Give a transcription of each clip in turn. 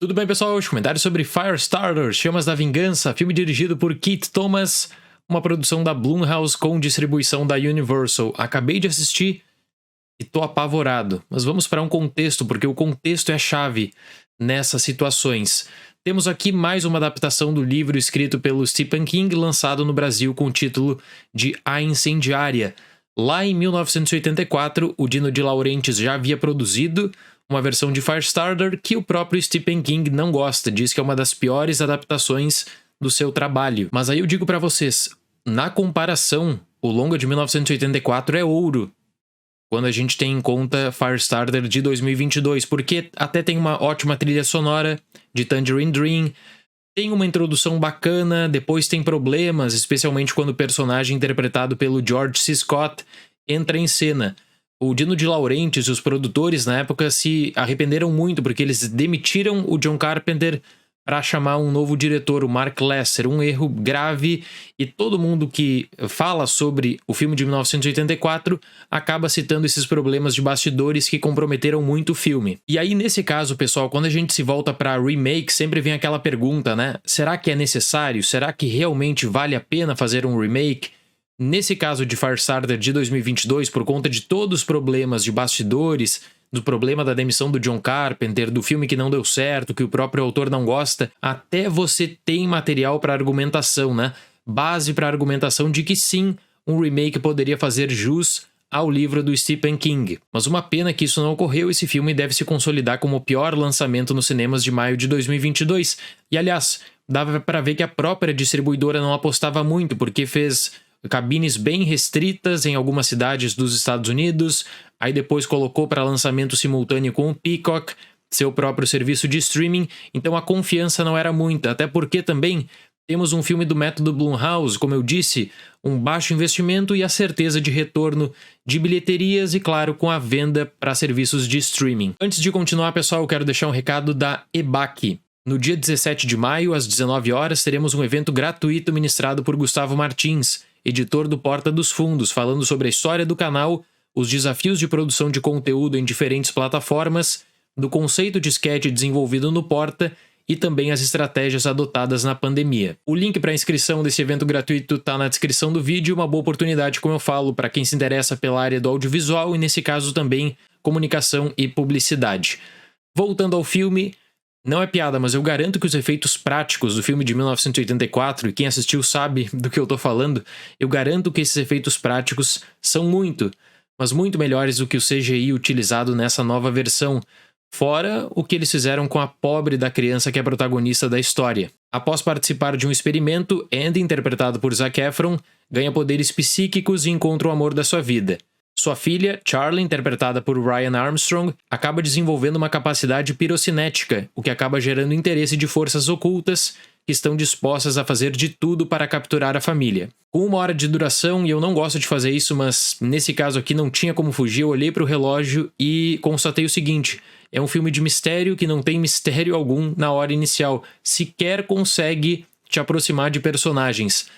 Tudo bem, pessoal? Hoje comentário sobre Firestarter, Chamas da Vingança, filme dirigido por Keith Thomas, uma produção da Blumhouse com distribuição da Universal. Acabei de assistir e tô apavorado, mas vamos para um contexto, porque o contexto é a chave nessas situações. Temos aqui mais uma adaptação do livro escrito pelo Stephen King, lançado no Brasil com o título de A Incendiária. Lá em 1984, o Dino de Laurentiis já havia produzido uma versão de Firestarter que o próprio Stephen King não gosta, diz que é uma das piores adaptações do seu trabalho. Mas aí eu digo pra vocês, na comparação, o longa de 1984 é ouro, quando a gente tem em conta Firestarter de 2022, porque até tem uma ótima trilha sonora de Tangerine Dream, tem uma introdução bacana, depois tem problemas, especialmente quando o personagem interpretado pelo George C. Scott entra em cena. O Dino de Laurentiis e os produtores na época se arrependeram muito porque eles demitiram o John Carpenter para chamar um novo diretor, o Mark Lesser, um erro grave, e todo mundo que fala sobre o filme de 1984 acaba citando esses problemas de bastidores que comprometeram muito o filme. E aí, nesse caso, pessoal, quando a gente se volta para remake, sempre vem aquela pergunta, né? Será que é necessário? Será que realmente vale a pena fazer um remake? Nesse caso de Firestarter de 2022, por conta de todos os problemas de bastidores, do problema da demissão do John Carpenter, do filme que não deu certo, que o próprio autor não gosta, até você tem material para argumentação, né? Base para argumentação de que sim, um remake poderia fazer jus ao livro do Stephen King. Mas uma pena que isso não ocorreu, esse filme deve se consolidar como o pior lançamento nos cinemas de maio de 2022. E aliás, dava para ver que a própria distribuidora não apostava muito, porque fez cabines bem restritas em algumas cidades dos Estados Unidos, aí depois colocou para lançamento simultâneo com o Peacock, seu próprio serviço de streaming, então a confiança não era muita, até porque também temos um filme do método Blumhouse, como eu disse, um baixo investimento e a certeza de retorno de bilheterias e, claro, com a venda para serviços de streaming. Antes de continuar, pessoal, eu quero deixar um recado da EBAC. No dia 17 de maio, às 19 horas, teremos um evento gratuito ministrado por Gustavo Martins, editor do Porta dos Fundos, falando sobre a história do canal, os desafios de produção de conteúdo em diferentes plataformas, do conceito de sketch desenvolvido no Porta e também as estratégias adotadas na pandemia. O link para a inscrição desse evento gratuito está na descrição do vídeo, uma boa oportunidade, como eu falo, para quem se interessa pela área do audiovisual e, nesse caso, também comunicação e publicidade. Voltando ao filme, não é piada, mas eu garanto que os efeitos práticos do filme de 1984, e quem assistiu sabe do que eu tô falando, eu garanto que esses efeitos práticos são muito, mas muito melhores do que o CGI utilizado nessa nova versão, fora o que eles fizeram com a pobre da criança que é a protagonista da história. Após participar de um experimento, Andy, interpretado por Zac Efron, ganha poderes psíquicos e encontra o amor da sua vida. Sua filha, Charlie, interpretada por Ryan Armstrong, acaba desenvolvendo uma capacidade pirocinética, o que acaba gerando interesse de forças ocultas que estão dispostas a fazer de tudo para capturar a família. Com 1 hora de duração, e eu não gosto de fazer isso, mas nesse caso aqui não tinha como fugir, eu olhei para o relógio e constatei o seguinte: é um filme de mistério que não tem mistério algum na hora inicial, sequer consegue te aproximar de personagens.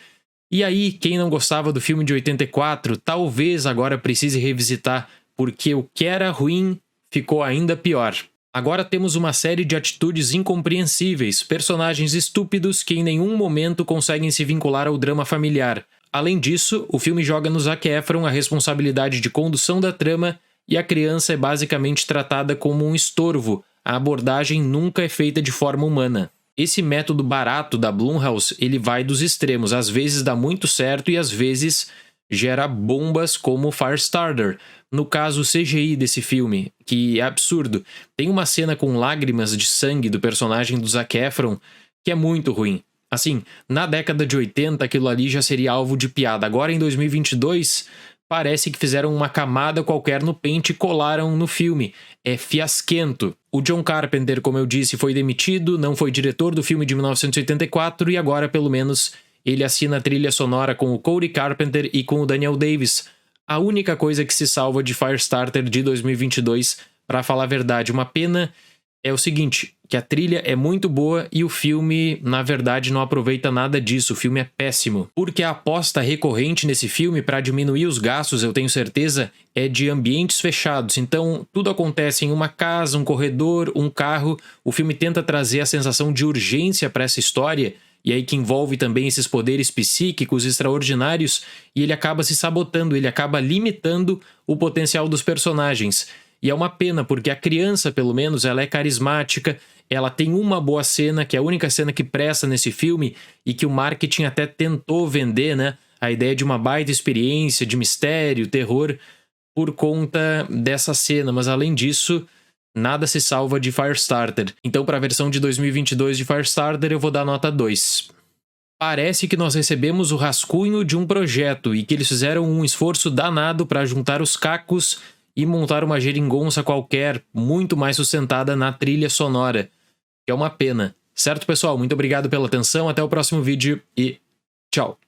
E aí, quem não gostava do filme de 84, talvez agora precise revisitar, porque o que era ruim ficou ainda pior. Agora temos uma série de atitudes incompreensíveis, personagens estúpidos que em nenhum momento conseguem se vincular ao drama familiar. Além disso, o filme joga no Zac Efron a responsabilidade de condução da trama e a criança é basicamente tratada como um estorvo. A abordagem nunca é feita de forma humana. Esse método barato da Blumhouse, ele vai dos extremos, às vezes dá muito certo e às vezes gera bombas como Firestarter. No caso, o CGI desse filme, que é absurdo. Tem uma cena com lágrimas de sangue do personagem do Zac Efron que é muito ruim. Assim, na década de 80 aquilo ali já seria alvo de piada. Agora em 2022... parece que fizeram uma camada qualquer no pente e colaram no filme. É fiasquento. O John Carpenter, como eu disse, foi demitido, não foi diretor do filme de 1984 e agora, pelo menos, ele assina a trilha sonora com o Cody Carpenter e com o Daniel Davis. A única coisa que se salva de Firestarter de 2022, para falar a verdade, uma pena, é o seguinte: que a trilha é muito boa e o filme, na verdade, não aproveita nada disso. O filme é péssimo. Porque a aposta recorrente nesse filme, para diminuir os gastos, eu tenho certeza, é de ambientes fechados. Então, tudo acontece em uma casa, um corredor, um carro. O filme tenta trazer a sensação de urgência para essa história, e aí que envolve também esses poderes psíquicos extraordinários, e ele acaba se sabotando, ele acaba limitando o potencial dos personagens. E é uma pena, porque a criança, pelo menos, ela é carismática, ela tem uma boa cena, que é a única cena que presta nesse filme, e que o marketing até tentou vender, né? A ideia de uma baita experiência, de mistério, terror, por conta dessa cena. Mas além disso, nada se salva de Firestarter. Então, para a versão de 2022 de Firestarter, eu vou dar nota 2. Parece que nós recebemos o rascunho de um projeto e que eles fizeram um esforço danado para juntar os cacos e montar uma geringonça qualquer, muito mais sustentada na trilha sonora. Que é uma pena. Certo, pessoal? Muito obrigado pela atenção, até o próximo vídeo e tchau!